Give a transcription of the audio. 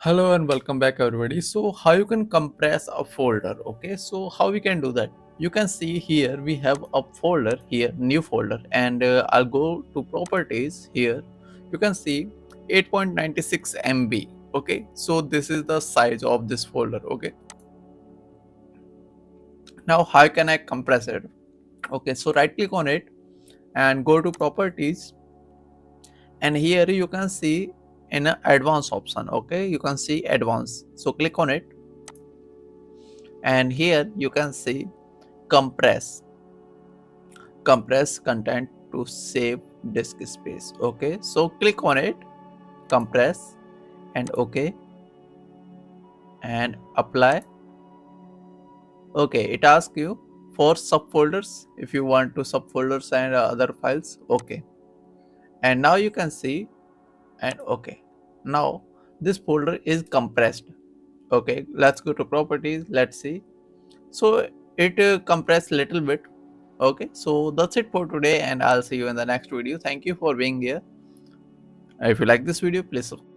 Hello and welcome back everybody. So how you can compress a folder? Okay, so how we can do that? You can see here we have a folder here, new folder, and I'll go to properties here. You can see 8.96 MB. Okay, so this is the size of this folder. Okay, now how can I compress it? Okay, so right click on it and go to properties, and here you can see in a advanced option. Okay, you can see advanced, so click on it, and here you can see compress content to save disk space. Okay, so click on it, compress, and okay, and apply. Okay, it asks you for subfolders if you want to subfolders and other files. Okay, and now you can see, and okay, now this folder is compressed. Okay, let's go to properties, let's see. So it compressed little bit. Okay, so that's it for today, and I'll see you in the next video. Thank you for being here. If you like this video, please subscribe.